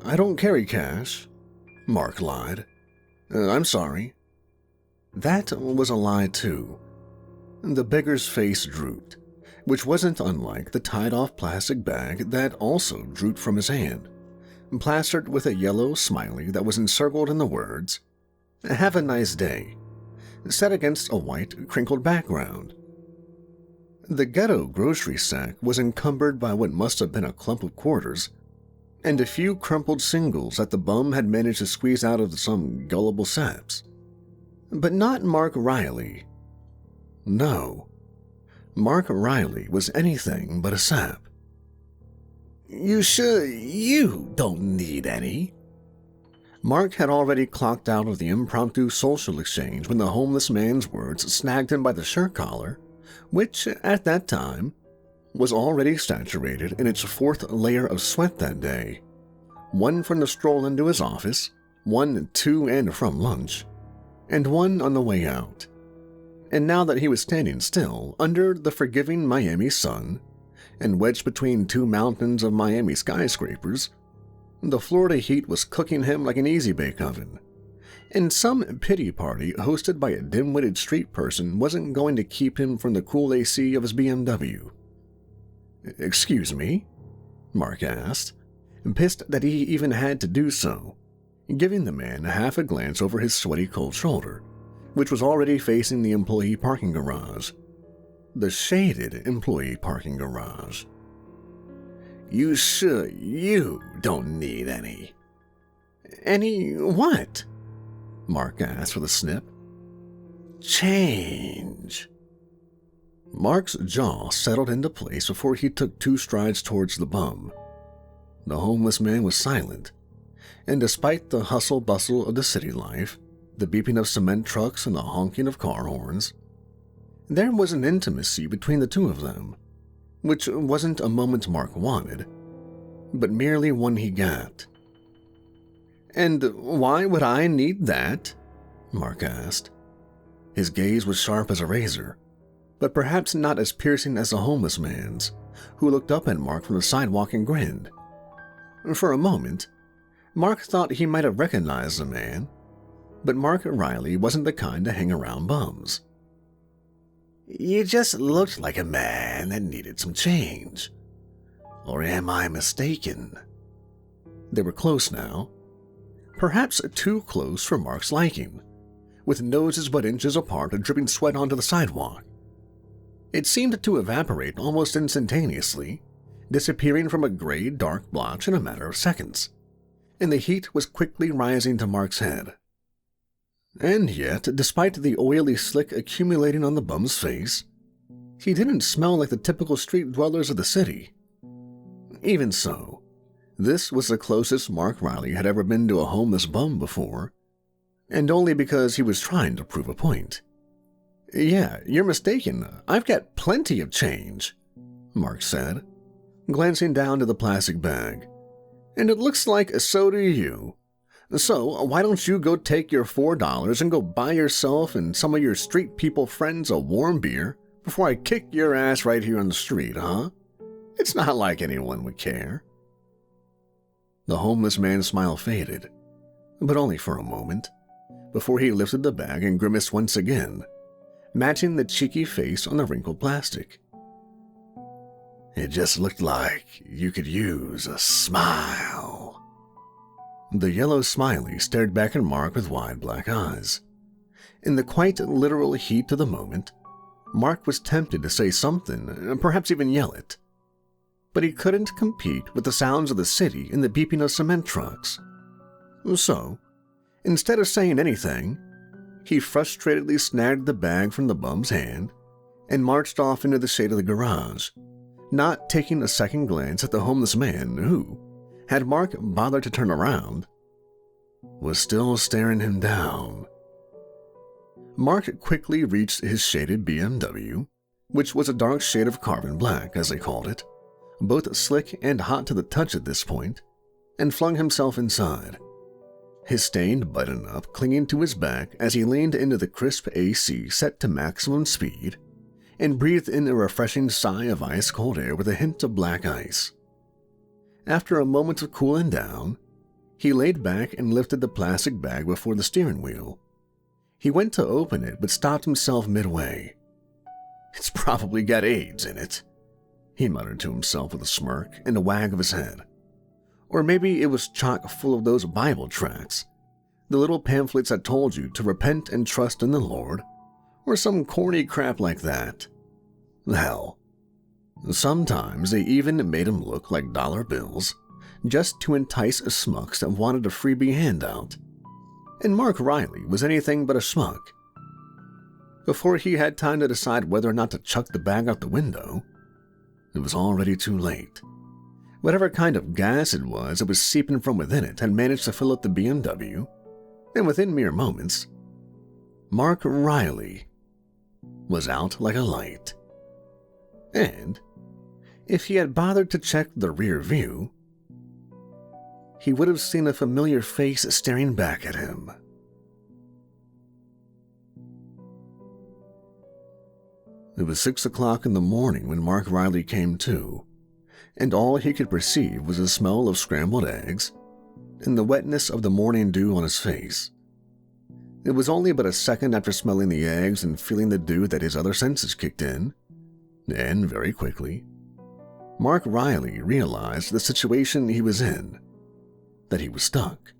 I don't carry cash," Mark lied. "I'm sorry." That was a lie too. The beggar's face drooped, which wasn't unlike the tied-off plastic bag that also drooped from his hand, plastered with a yellow smiley that was encircled in the words, "Have a nice day," set against a white, crinkled background. The ghetto grocery sack was encumbered by what must have been a clump of quarters, and a few crumpled singles that the bum had managed to squeeze out of some gullible saps. But not Mark Riley. No. Mark Riley was anything but a sap. "You sure you don't need any?" Mark had already clocked out of the impromptu social exchange when the homeless man's words snagged him by the shirt collar, which, at that time, was already saturated in its fourth layer of sweat that day, one from the stroll into his office, one to and from lunch, and one on the way out. And now that he was standing still under the forgiving Miami sun and wedged between two mountains of Miami skyscrapers, the Florida heat was cooking him like an easy-bake oven, and some pity party hosted by a dim-witted street person wasn't going to keep him from the cool AC of his BMW. "Excuse me?" Mark asked, pissed that he even had to do so, giving the man half a glance over his sweaty cold shoulder, which was already facing the employee parking garage. The shaded employee parking garage. "You sure you don't need any?" "Any what?" Mark asked with a snip. "Change." Mark's jaw settled into place before he took 2 strides towards the bum. The homeless man was silent, and despite the hustle-bustle of the city life, the beeping of cement trucks and the honking of car horns, there was an intimacy between the two of them, which wasn't a moment Mark wanted, but merely one he got. "And why would I need that?" Mark asked. His gaze was sharp as a razor, but perhaps not as piercing as the homeless man's, who looked up at Mark from the sidewalk and grinned. For a moment, Mark thought he might have recognized the man, but Mark Riley wasn't the kind to hang around bums. "You just looked like a man that needed some change. Or am I mistaken?" They were close now. Perhaps too close for Mark's liking, with noses but inches apart and dripping sweat onto the sidewalk. It seemed to evaporate almost instantaneously, disappearing from a gray, dark blotch in a matter of seconds, and the heat was quickly rising to Mark's head. And yet, despite the oily slick accumulating on the bum's face, he didn't smell like the typical street dwellers of the city. Even so, this was the closest Mark Riley had ever been to a homeless bum before, and only because he was trying to prove a point. "Yeah, you're mistaken. I've got plenty of change," Mark said, glancing down to the plastic bag. "And it looks like so do you. So why don't you go take your $4 and go buy yourself and some of your street people friends a warm beer before I kick your ass right here on the street, huh? It's not like anyone would care." The homeless man's smile faded, but only for a moment, before he lifted the bag and grimaced once again, matching the cheeky face on the wrinkled plastic. "It just looked like you could use a smile." The yellow smiley stared back at Mark with wide black eyes. In the quite literal heat of the moment, Mark was tempted to say something, perhaps even yell it. But he couldn't compete with the sounds of the city and the beeping of cement trucks. So, instead of saying anything, he frustratedly snagged the bag from the bum's hand and marched off into the shade of the garage, not taking a second glance at the homeless man who, had Mark bothered to turn around, was still staring him down. Mark quickly reached his shaded BMW, which was a dark shade of carbon black, as they called it, both slick and hot to the touch at this point, and flung himself inside, his stained button-up clinging to his back as he leaned into the crisp AC set to maximum speed and breathed in a refreshing sigh of ice-cold air with a hint of black ice. After a moment of cooling down, He laid back and lifted the plastic bag before the steering wheel. He went to open it but stopped himself midway. "It's probably got AIDS in it," he muttered to himself with a smirk and a wag of his head. Or maybe it was chock full of those Bible tracts, the little pamphlets that told you to repent and trust in the Lord, or some corny crap like that. Hell, sometimes they even made him look like dollar bills just to entice schmucks that wanted a freebie handout. And Mark Riley was anything but a schmuck. Before he had time to decide whether or not to chuck the bag out the window, it was already too late. Whatever kind of gas it was that was seeping from within it had managed to fill up the BMW, and within mere moments, Mark Riley was out like a light. And if he had bothered to check the rear view, he would have seen a familiar face staring back at him. It was 6 o'clock in the morning when Mark Riley came to, and all he could perceive was the smell of scrambled eggs and the wetness of the morning dew on his face. It was only but a second after smelling the eggs and feeling the dew that his other senses kicked in, and very quickly, Mark Riley realized the situation he was in, that he was stuck.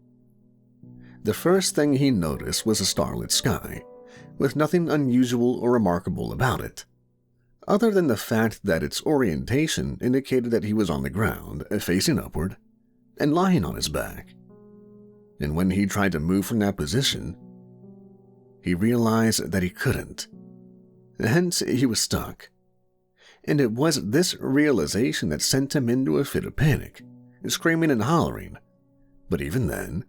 The first thing he noticed was a starlit sky, with nothing unusual or remarkable about it, other than the fact that its orientation indicated that he was on the ground, facing upward, and lying on his back. And when he tried to move from that position, he realized that he couldn't. Hence, he was stuck. And it was this realization that sent him into a fit of panic, screaming and hollering. But even then,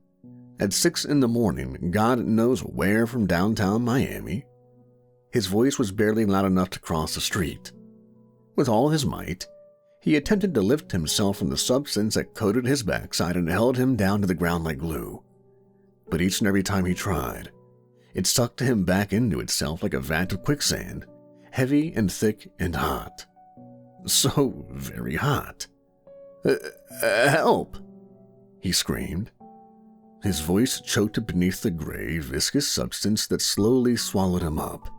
at 6 in the morning, God knows where from downtown Miami, his voice was barely loud enough to cross the street. With all his might, he attempted to lift himself from the substance that coated his backside and held him down to the ground like glue. But each and every time he tried, it sucked him back into itself like a vat of quicksand, heavy and thick and hot. So very hot. Help! He screamed. His voice choked beneath the gray, viscous substance that slowly swallowed him up.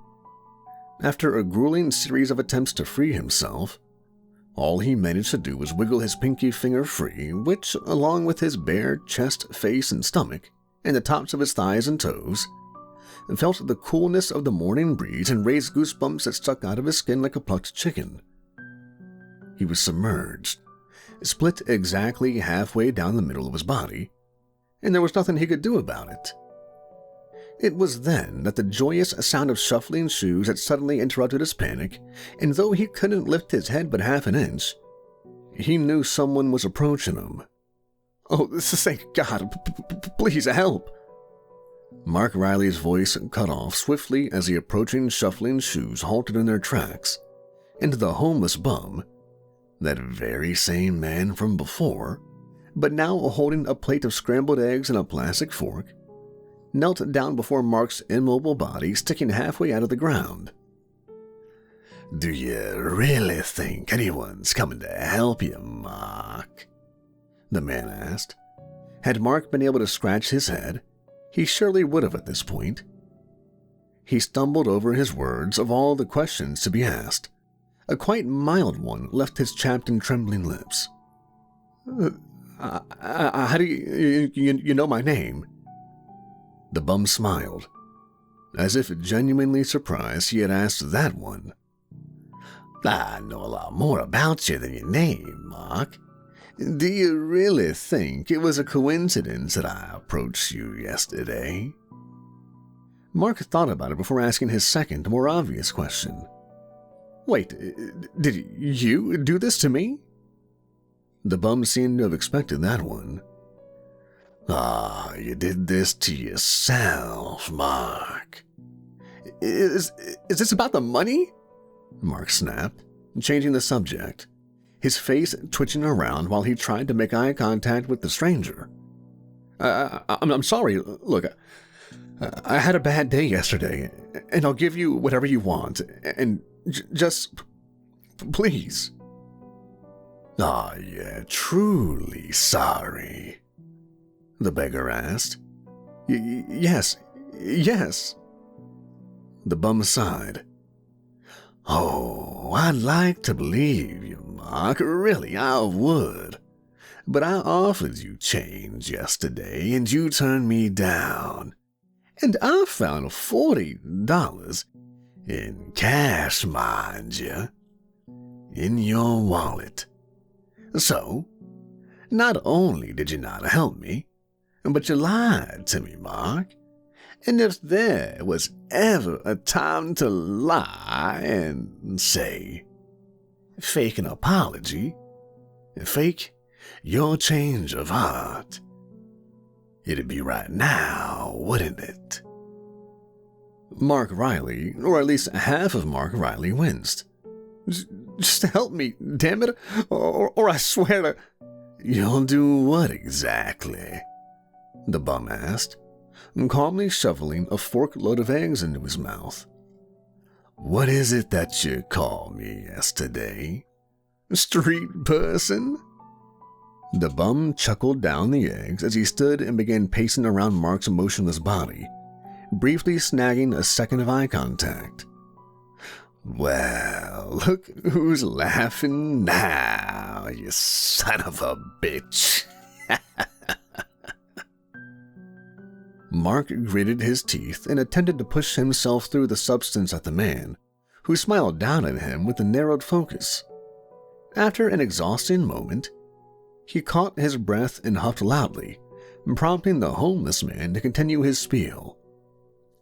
After a grueling series of attempts to free himself, all he managed to do was wiggle his pinky finger free, which, along with his bare chest, face, and stomach, and the tops of his thighs and toes, felt the coolness of the morning breeze and raised goosebumps that stuck out of his skin like a plucked chicken. He was submerged, split exactly halfway down the middle of his body, and there was nothing he could do about it. It was then that the joyous sound of shuffling shoes had suddenly interrupted his panic, and though he couldn't lift his head but half an inch, he knew someone was approaching him. "Oh, thank God, please help!" Mark Riley's voice cut off swiftly as the approaching shuffling shoes halted in their tracks, and the homeless bum, that very same man from before, but now holding a plate of scrambled eggs and a plastic fork, knelt down before Mark's immobile body sticking halfway out of the ground. "Do you really think anyone's coming to help you, Mark?" the man asked. Had Mark been able to scratch his head, he surely would have at this point. He stumbled over his words of all the questions to be asked. A quite mild one left his chapped and trembling lips. How do you know my name?" The bum smiled, as if genuinely surprised he had asked that one. "I know a lot more about you than your name, Mark. Do you really think it was a coincidence that I approached you yesterday?" Mark thought about it before asking his second, more obvious question. "Wait, did you do this to me?" The bum seemed to have expected that one. "Ah, you did this to yourself, Mark." Is this about the money?" Mark snapped, changing the subject, his face twitching around while he tried to make eye contact with the stranger. I'm sorry. Look, I had a bad day yesterday, and I'll give you whatever you want, and just please." "Are you truly sorry?" the beggar asked. Yes. The bum sighed. Oh, I'd like to believe you, Mark. Really, I would. But I offered you change yesterday, and you turned me down. And I found $40 in cash, mind you, in your wallet. So, not only did you not help me, but you lied to me, Mark. And if there was ever a time to lie and say, fake an apology, fake your change of heart, it'd be right now, wouldn't it? Mark Riley, or at least half of Mark Riley, winced. Just help me, damn it, or I swear to... You'll do what exactly? The bum asked, calmly shoveling a fork load of eggs into his mouth. What is it that you called me yesterday? Street person? The bum chuckled down the eggs as he stood and began pacing around Mark's motionless body, briefly snagging a second of eye contact. Well, look who's laughing now, you son of a bitch. Mark gritted his teeth and attempted to push himself through the substance at the man, who smiled down at him with a narrowed focus. After an exhausting moment, he caught his breath and huffed loudly, prompting the homeless man to continue his spiel.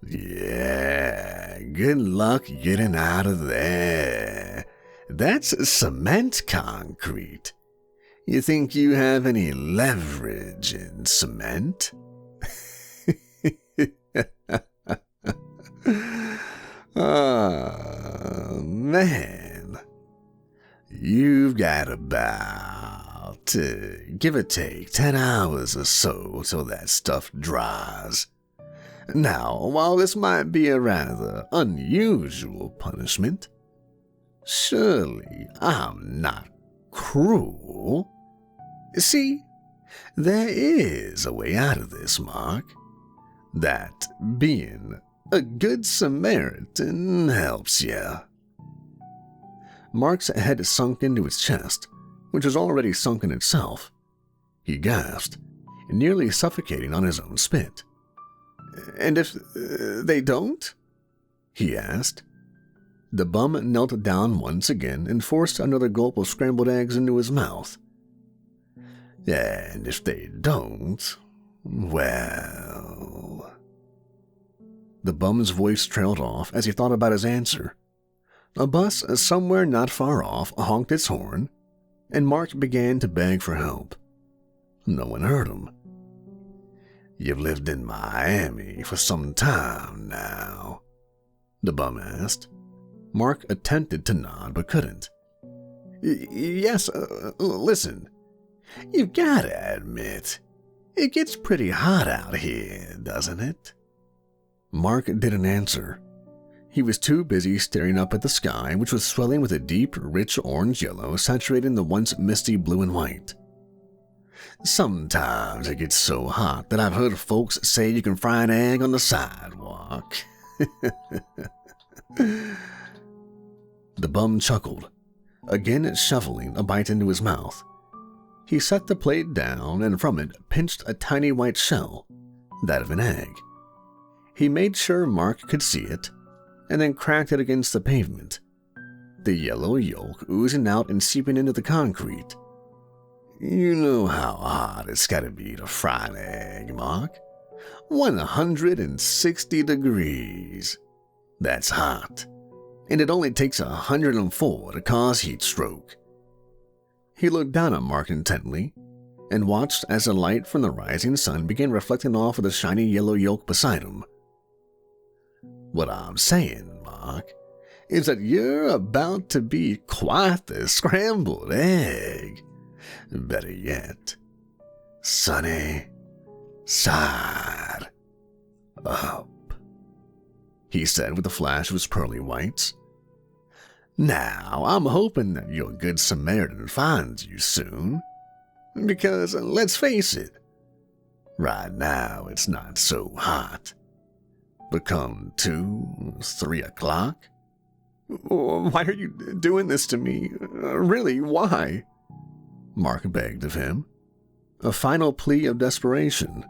Yeah, good luck getting out of there. That's cement concrete. You think you have any leverage in cement? Oh, man. You've got about, give or take, 10 hours or so till that stuff dries. Now, while this might be a rather unusual punishment, surely I'm not cruel. See, there is a way out of this, Mark. That being a good Samaritan helps you. Mark's head sunk into his chest, which was already sunk in itself. He gasped, nearly suffocating on his own spit. And if they don't? He asked. The bum knelt down once again and forced another gulp of scrambled eggs into his mouth. And if they don't, well... The bum's voice trailed off as he thought about his answer. A bus somewhere not far off honked its horn, and Mark began to beg for help. No one heard him. You've lived in Miami for some time now, the bum asked. Mark attempted to nod but couldn't. Yes, listen, you've got to admit, it gets pretty hot out here, doesn't it? Mark didn't answer. He was too busy staring up at the sky, which was swelling with a deep, rich orange-yellow saturating the once misty blue and white. Sometimes it gets so hot that I've heard folks say you can fry an egg on the sidewalk. The bum chuckled, again shoveling a bite into his mouth. He set the plate down and from it pinched a tiny white shell, that of an egg. He made sure Mark could see it, and then cracked it against the pavement, the yellow yolk oozing out and seeping into the concrete. You know how hot it's gotta be to fry an egg, Mark. 160 degrees. That's hot, and it only takes 104 to cause heat stroke. He looked down at Mark intently, and watched as the light from the rising sun began reflecting off of the shiny yellow yolk beside him. What I'm saying, Mark, is that you're about to be quite the scrambled egg. Better yet, sunny side up, he said with a flash of his pearly whites. Now, I'm hoping that your good Samaritan finds you soon, because, let's face it, Right now it's not so hot. But come 2, 3 o'clock? Why are you doing this to me? Really, why? Mark begged of him, a final plea of desperation.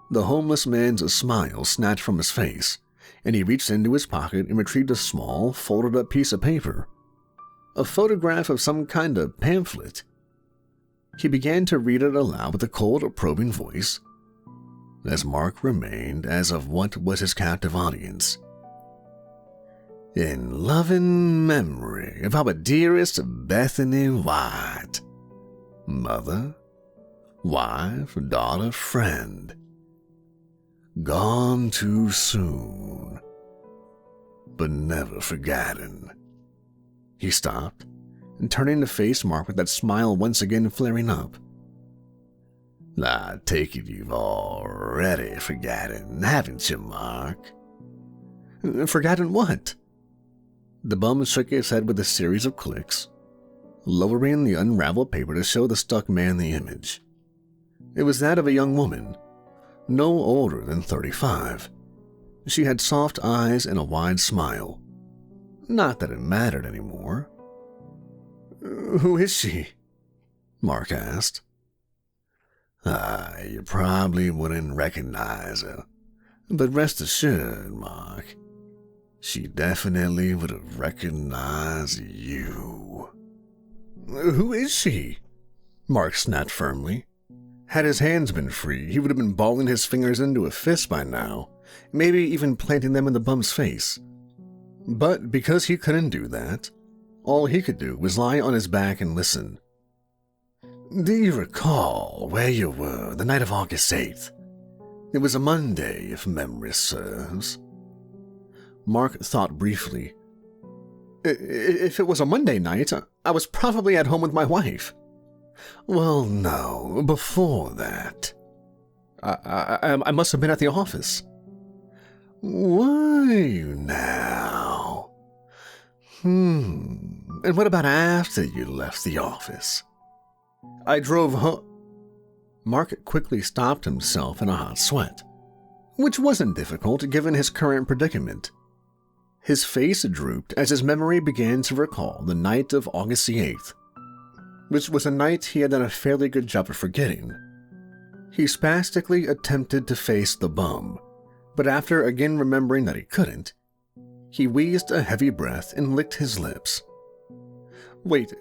The homeless man's smile snatched from his face, and he reached into his pocket and retrieved a small, folded-up piece of paper, a photograph of some kind of pamphlet. He began to read it aloud with a cold, probing voice, as Mark remained as of what was his captive audience. In loving memory of our dearest Bethany White, mother, wife, daughter, friend, gone too soon, but never forgotten. He stopped, and turning to face Mark with that smile once again flaring up. I take it you've already forgotten, haven't you, Mark? Forgotten what? The bum shook his head with a series of clicks, lowering the unraveled paper to show the stuck man the image. It was that of a young woman, no older than 35. She had soft eyes and a wide smile. Not that it mattered anymore. Who is she? Mark asked. You probably wouldn't recognize her, but rest assured, Mark, she definitely would have recognized you. Who is she? Mark snapped firmly. Had his hands been free, he would have been balling his fingers into a fist by now, maybe even planting them in the bum's face. But because he couldn't do that, all he could do was lie on his back and listen. Do you recall where you were the night of August 8th? It was a Monday, if memory serves. Mark thought briefly. If it was a Monday night, I was probably at home with my wife. Well, no, before that. I must have been at the office. Were you now? And what about after you left the office? I drove home. Mark quickly stopped himself in a hot sweat, which wasn't difficult given his current predicament. His face drooped as his memory began to recall the night of August the 8th, which was a night he had done a fairly good job of forgetting. He spastically attempted to face the bum, but after again remembering that he couldn't, he wheezed a heavy breath and licked his lips. Wait,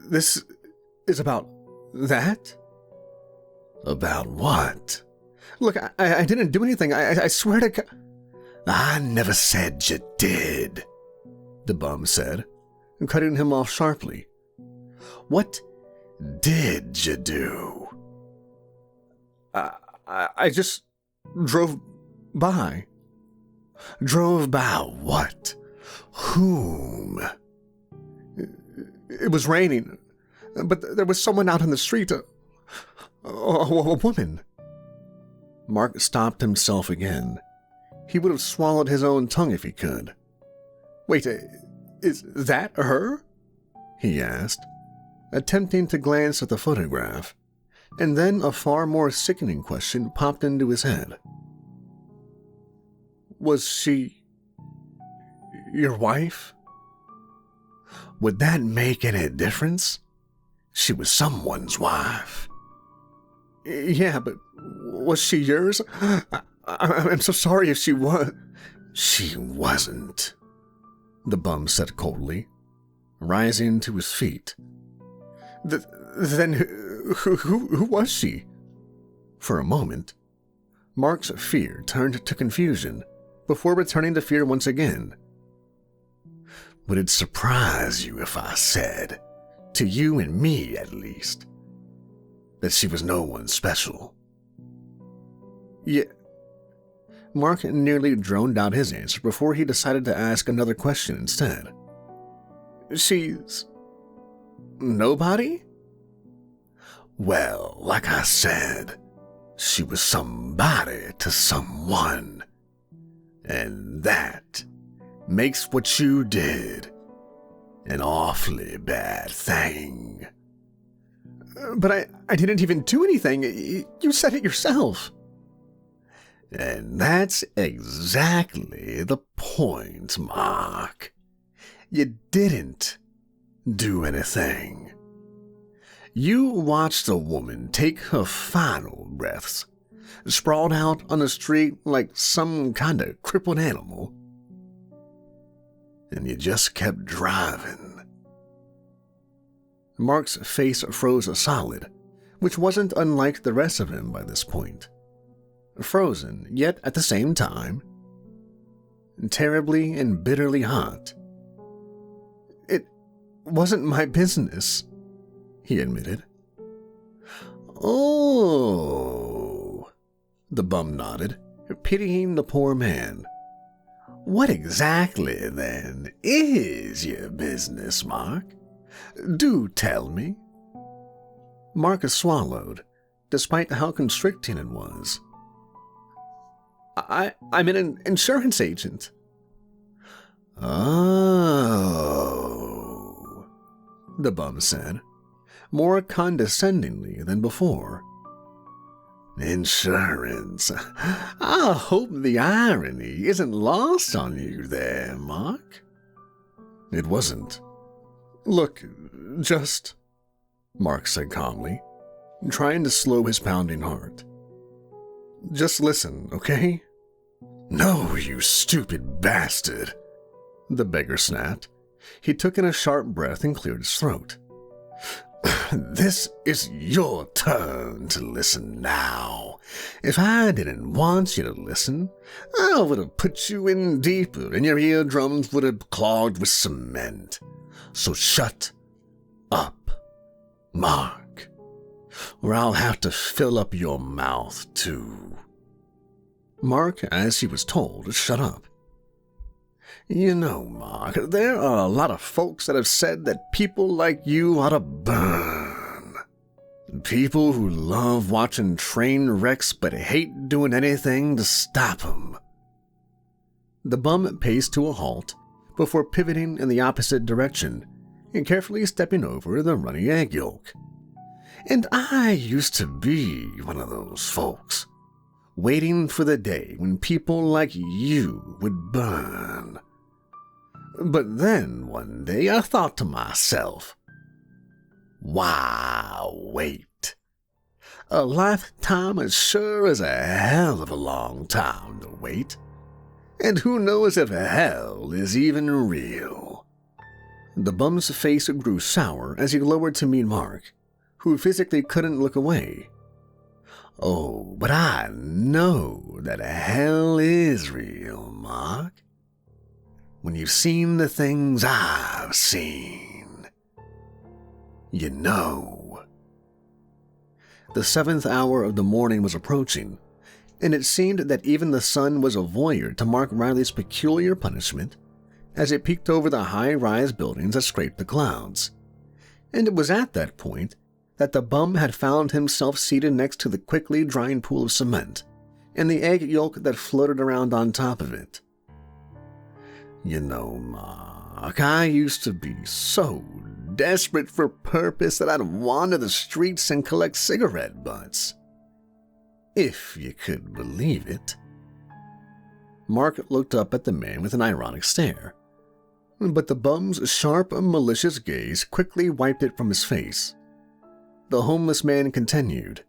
this is about that? About what? Look, I didn't do anything. I swear to God. I never said you did, the bum said, cutting him off sharply. What did you do? I just drove by. Drove by what? Whom? It was raining, but there was someone out in the street, a woman. Mark stopped himself again. He would have swallowed his own tongue if he could. Wait, is that her? He asked, attempting to glance at the photograph, and then a far more sickening question popped into his head. Was she your wife? Would that make any difference? She was someone's wife. Yeah, but was she yours? I'm so sorry if she was. She wasn't, the bum said coldly, rising to his feet. Then who was she? For a moment, Mark's fear turned to confusion before returning to fear once again. Would it surprise you if I said, to you and me at least, that she was no one special? Yeah. Mark nearly droned out his answer before he decided to ask another question instead. She's nobody? Well, like I said, she was somebody to someone. And that makes what you did an awfully bad thing. But I didn't even do anything. You said it yourself. And that's exactly the point, Mark. You didn't do anything. You watched a woman take her final breaths, sprawled out on the street like some kind of crippled animal, and you just kept driving. Mark's face froze solid, which wasn't unlike the rest of him by this point. Frozen, yet at the same time, terribly and bitterly hot. It wasn't my business, he admitted. Oh, the bum nodded, pitying the poor man. What exactly, then, is your business, Mark? Do tell me. Marcus swallowed, despite how constricting it was. I'm an insurance agent. Oh, the bum said, more condescendingly than before. Insurance. I hope the irony isn't lost on you there, Mark. It wasn't. Look, Mark said calmly, trying to slow his pounding heart. Just listen, okay? No, you stupid bastard, the beggar snapped. He took in a sharp breath and cleared his throat. This is your turn to listen now. If I didn't want you to listen, I would have put you in deeper and your eardrums would have clogged with cement. So shut up, Mark, or I'll have to fill up your mouth too. Mark, as he was told, shut up. You know, Mark, there are a lot of folks that have said that people like you ought to burn. People who love watching train wrecks but hate doing anything to stop them. The bum paced to a halt before pivoting in the opposite direction and carefully stepping over the runny egg yolk. And I used to be one of those folks, waiting for the day when people like you would burn. But then one day I thought to myself, wow, wait. A lifetime is sure as a hell of a long time to wait. And who knows if hell is even real? The bum's face grew sour as he lowered to meet Mark, who physically couldn't look away. Oh, but I know that hell is real, Mark. When you've seen the things I've seen, you know. The 7th hour of the morning was approaching, and it seemed that even the sun was a voyeur to Mark Riley's peculiar punishment as it peeked over the high-rise buildings that scraped the clouds. And it was at that point that the bum had found himself seated next to the quickly drying pool of cement and the egg yolk that floated around on top of it. You know, Mark, I used to be so desperate for purpose that I'd wander the streets and collect cigarette butts. If you could believe it. Mark looked up at the man with an ironic stare, but the bum's sharp, malicious gaze quickly wiped it from his face. The homeless man continued.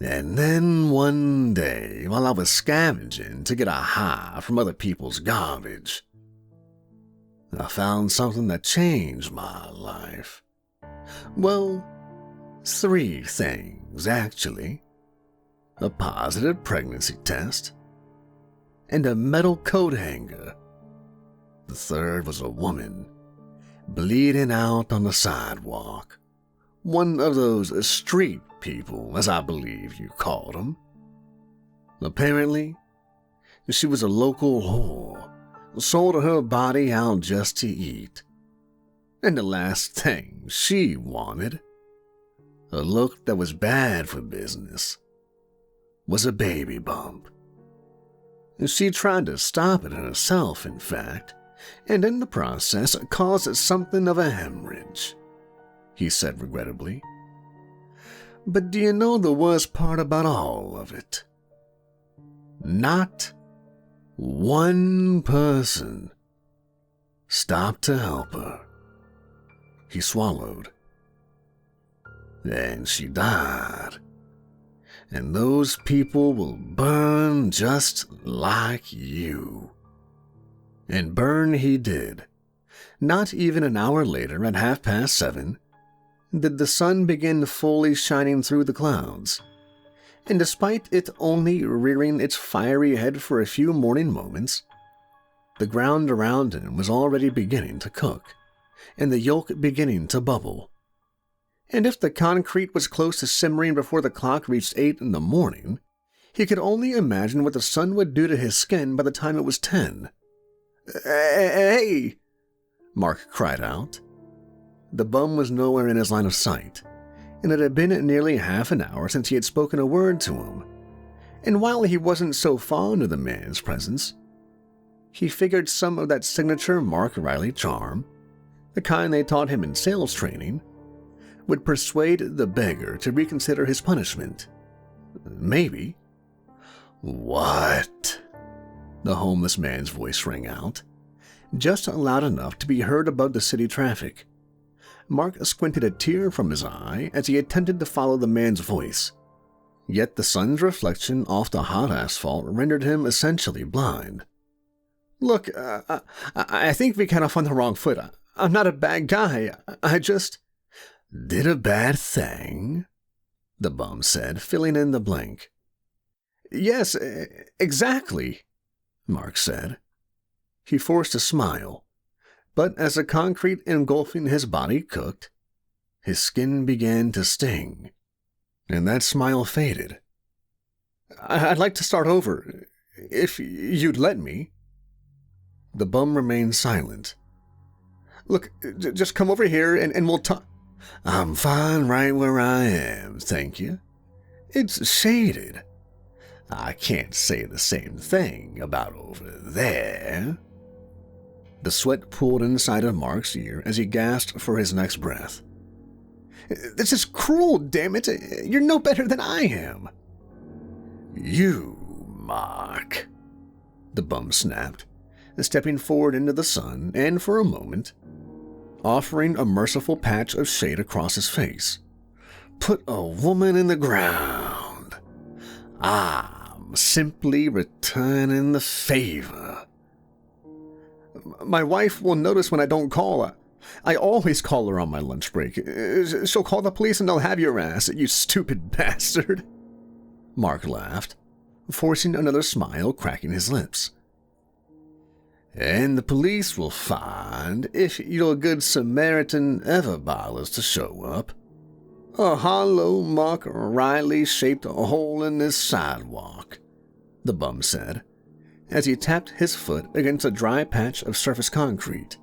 And then one day, while I was scavenging to get a high from other people's garbage, I found something that changed my life. Well, 3 things, actually. A positive pregnancy test, and a metal coat hanger. The 3rd was a woman, bleeding out on the sidewalk. One of those street people, as I believe you called them. Apparently, she was a local whore, sold her body out just to eat. And the last thing she wanted, a look that was bad for business, was a baby bump. She tried to stop it herself, in fact, and in the process caused something of a hemorrhage, he said regrettably. But do you know the worst part about all of it? Not one person stopped to help her. He swallowed. And she died. And those people will burn just like you. And burn he did. Not even an hour later, at 7:30, did the sun begin fully shining through the clouds. And despite it only rearing its fiery head for a few morning moments, the ground around him was already beginning to cook, and the yolk beginning to bubble. And if the concrete was close to simmering before the clock reached 8 in the morning, he could only imagine what the sun would do to his skin by the time it was 10. "Hey!" Mark cried out. The bum was nowhere in his line of sight, and it had been nearly half an hour since he had spoken a word to him. And while he wasn't so fond of the man's presence, he figured some of that signature Mark Riley charm, the kind they taught him in sales training, would persuade the beggar to reconsider his punishment. Maybe. "What?" the homeless man's voice rang out, just loud enough to be heard above the city traffic. Mark squinted a tear from his eye as he attempted to follow the man's voice, yet the sun's reflection off the hot asphalt rendered him essentially blind. "Look, I think we got off on the wrong foot. I'm not a bad guy. I just—" "Did a bad thing?" the bum said, filling in the blank. "Yes, exactly," Mark said. He forced a smile, but as the concrete engulfing his body cooked, his skin began to sting, and that smile faded. "I'd like to start over, if you'd let me." The bum remained silent. "Look, just come over here and we'll talk." "I'm fine right where I am, thank you. It's shaded. I can't say the same thing about over there." The sweat pooled inside of Mark's ear as he gasped for his next breath. "This is cruel, damn it! You're no better than I am." "You, Mark," the bum snapped, stepping forward into the sun and, for a moment, offering a merciful patch of shade across his face. "Put a woman in the ground. I'm simply returning the favor." "My wife will notice when I don't call. I always call her on my lunch break. She'll call the police and they'll have your ass, you stupid bastard." Mark laughed, forcing another smile, cracking his lips. "And the police will find, if your good Samaritan ever bothers to show up, a hollow Mark Riley-shaped hole in this sidewalk," the bum said, as he tapped his foot against a dry patch of surface concrete.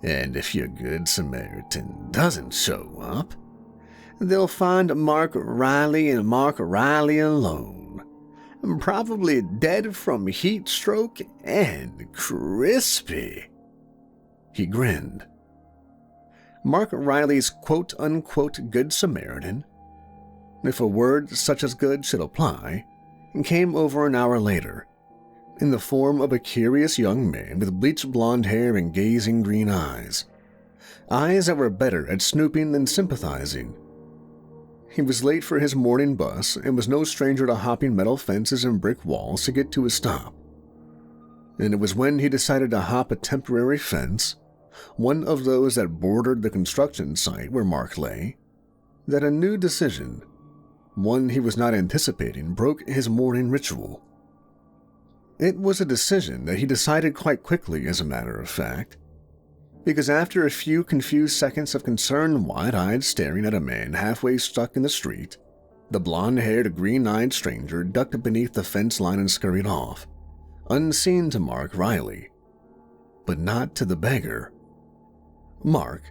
"And if your good Samaritan doesn't show up, they'll find Mark Riley and Mark Riley alone, probably dead from heat stroke and crispy." He grinned. Mark Riley's quote-unquote good Samaritan, if a word such as good should apply, came over an hour later, in the form of a curious young man with bleached blonde hair and gazing green eyes that were better at snooping than sympathizing. He was late for his morning bus and was no stranger to hopping metal fences and brick walls to get to his stop. And it was when he decided to hop a temporary fence, one of those that bordered the construction site where Mark lay, that a new decision, one he was not anticipating, broke his morning ritual. It was a decision that he decided quite quickly, as a matter of fact, because after a few confused seconds of concerned wide-eyed staring at a man halfway stuck in the street, the blonde-haired, green-eyed stranger ducked beneath the fence line and scurried off, unseen to Mark Riley, but not to the beggar. Mark,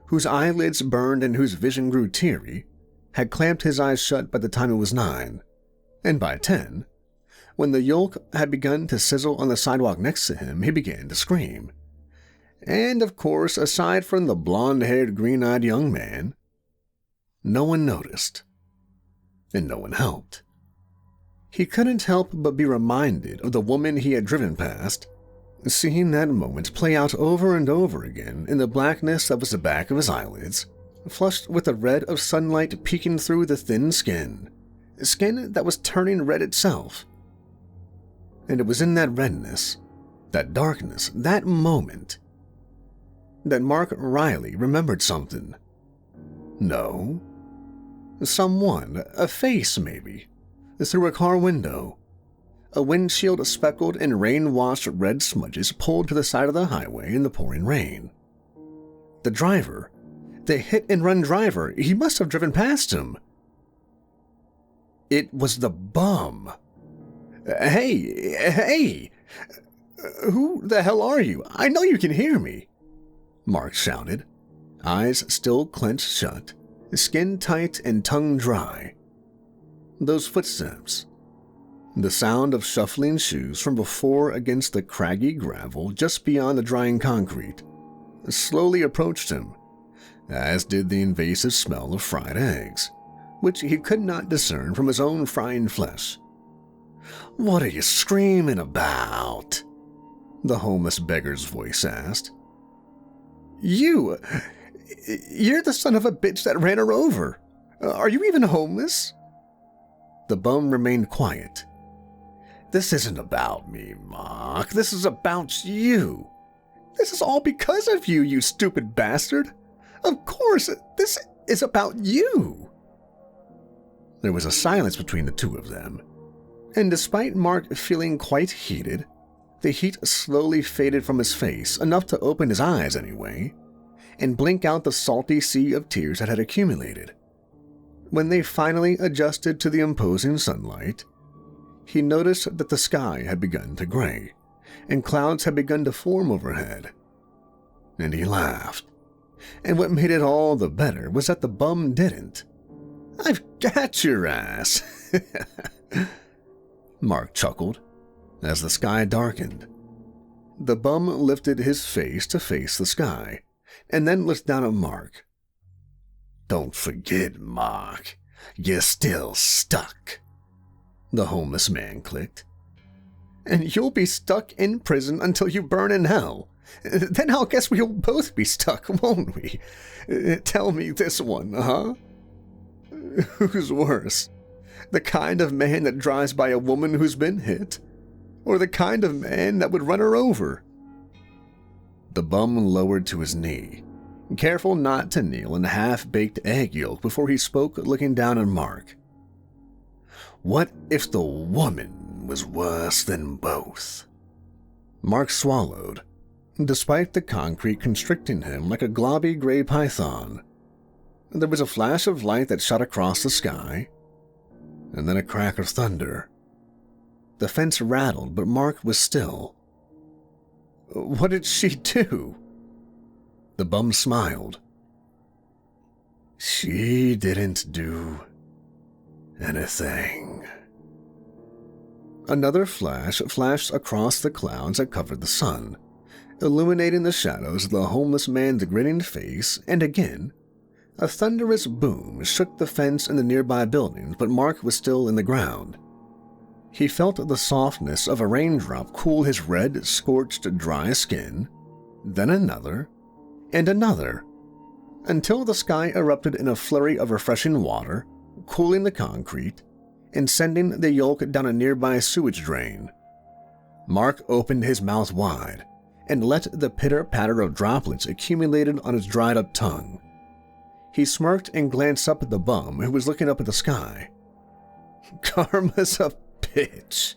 whose eyelids burned and whose vision grew teary, had clamped his eyes shut by the time it was 9, and by 10, when the yolk had begun to sizzle on the sidewalk next to him, he began to scream. And, of course, aside from the blonde-haired, green-eyed young man, No one noticed, and no one helped. He couldn't help but be reminded of the woman he had driven past, seeing that moment play out over and over again in the blackness that was the back of his eyelids, flushed with the red of sunlight peeking through the thin skin that was turning red itself. And it was in that redness, that darkness, that moment, that Mark Riley remembered something. No. Someone, a face maybe, through a car window. A windshield speckled in rain-washed red smudges pulled to the side of the highway in the pouring rain. The driver, the hit-and-run driver, he must have driven past him. It was the bum. Hey! Who the hell are you? I know you can hear me, Mark shouted, eyes still clenched shut, skin tight and tongue dry. Those footsteps, the sound of shuffling shoes from before against the craggy gravel just beyond the drying concrete, slowly approached him, as did the invasive smell of fried eggs, which he could not discern from his own frying flesh. "What are you screaming about?" the homeless beggar's voice asked. You're the son of a bitch that ran her over. Are you even homeless?" The bum remained quiet. "This isn't about me, Mark. This is about you. This is all because of you, you stupid bastard. Of course, this is about you." There was a silence between the two of them, and despite Mark feeling quite heated, the heat slowly faded from his face, enough to open his eyes anyway, and blink out the salty sea of tears that had accumulated. When they finally adjusted to the imposing sunlight, he noticed that the sky had begun to gray, and clouds had begun to form overhead. And he laughed. And what made it all the better was that the bum didn't. "I've got your ass," Mark chuckled, as the sky darkened. The bum lifted his face to face the sky, and then looked down at Mark. "Don't forget, Mark, you're still stuck," the homeless man clicked. "And you'll be stuck in prison until you burn in hell. Then I'll guess we'll both be stuck, won't we? Tell me this one, huh? Who's worse? The kind of man that drives by a woman who's been hit, or the kind of man that would run her over?" The bum lowered to his knee, careful not to kneel in a half-baked egg yolk before he spoke, looking down at Mark. "What if the woman was worse than both?" Mark swallowed, despite the concrete constricting him like a globby gray python. There was a flash of light that shot across the sky, and then a crack of thunder. The fence rattled, but Mark was still. "What did she do?" The bum smiled. "She didn't do anything." Another flash flashed across the clouds that covered the sun, illuminating the shadows of the homeless man's grinning face, and again, a thunderous boom shook the fence in the nearby buildings, but Mark was still in the ground. He felt the softness of a raindrop cool his red, scorched, dry skin, then another, and another, until the sky erupted in a flurry of refreshing water, cooling the concrete, and sending the yolk down a nearby sewage drain. Mark opened his mouth wide and let the pitter-patter of droplets accumulated on his dried-up tongue. He smirked and glanced up at the bum, who was looking up at the sky. "Karma's a bitch,"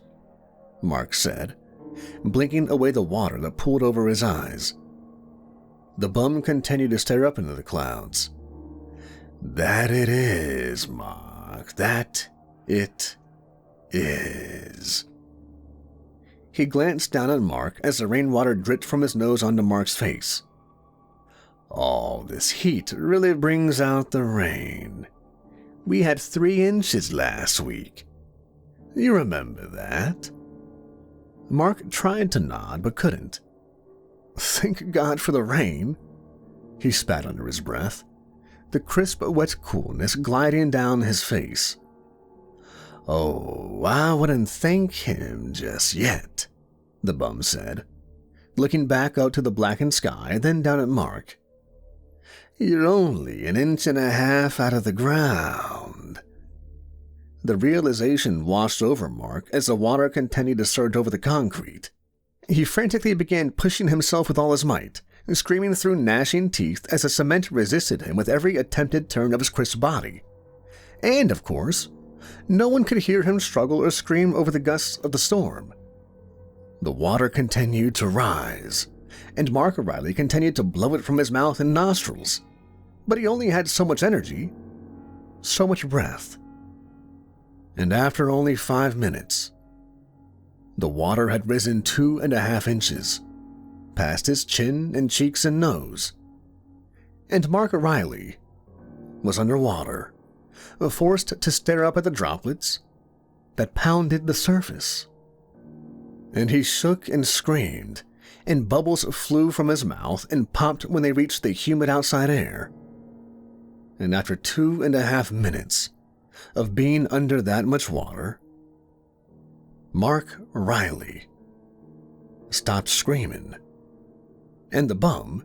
Mark said, blinking away the water that pooled over his eyes. The bum continued to stare up into the clouds. "That it is, Mark, that it is." He glanced down at Mark as the rainwater dripped from his nose onto Mark's face. "All this heat really brings out the rain. We had 3 inches last week. You remember that?" Mark tried to nod, but couldn't. "Thank God for the rain," he spat under his breath. the crisp, wet coolness gliding down his face. "Oh, I wouldn't thank him just yet," the bum said, looking back up to the blackened sky, then down at Mark. "You're only an inch and a half out of the ground." The realization washed over Mark as the water continued to surge over the concrete. He frantically began pushing himself with all his might, screaming through gnashing teeth as the cement resisted him with every attempted turn of his crisp body. And, of course, no one could hear him struggle or scream over the gusts of the storm. The water continued to rise, and Mark O'Reilly continued to blow it from his mouth and nostrils. But he only had so much energy, so much breath. And after only 5 minutes, the water had risen 2.5 inches, past his chin and cheeks and nose. And Mark O'Reilly was underwater, forced to stare up at the droplets that pounded the surface. And he shook and screamed, and bubbles flew from his mouth and popped when they reached the humid outside air. And after 2.5 minutes of being under that much water, Mark Riley stopped screaming. And the bum,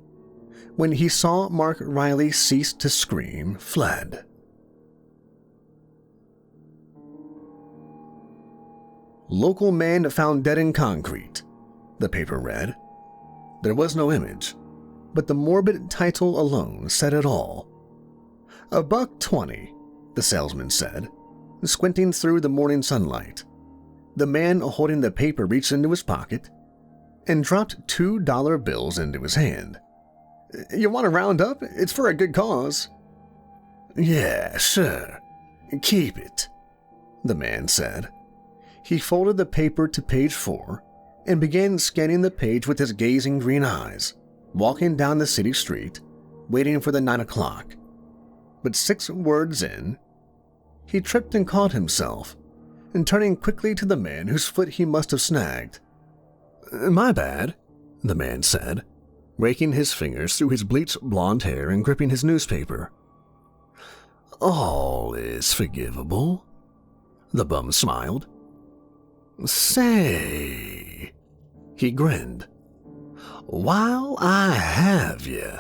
when he saw Mark Riley cease to scream, fled. "Local man found dead in concrete," the paper read. There was no image, but the morbid title alone said it all. $1.20, the salesman said, squinting through the morning sunlight. The man holding the paper reached into his pocket and dropped $2 bills into his hand. "You want to round up? It's for a good cause." "Yeah, sure. Keep it," the man said. He folded the paper to page 4 and began scanning the page with his gazing green eyes, walking down the city street, waiting for the 9 o'clock. But 6 words in, he tripped and caught himself, and turning quickly to the man whose foot he must have snagged. "My bad," the man said, raking his fingers through his bleached blonde hair and gripping his newspaper. "All is forgivable," the bum smiled. "Say," he grinned, "while I have you,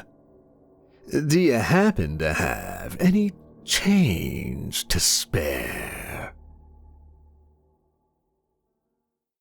do you happen to have any change to spare?"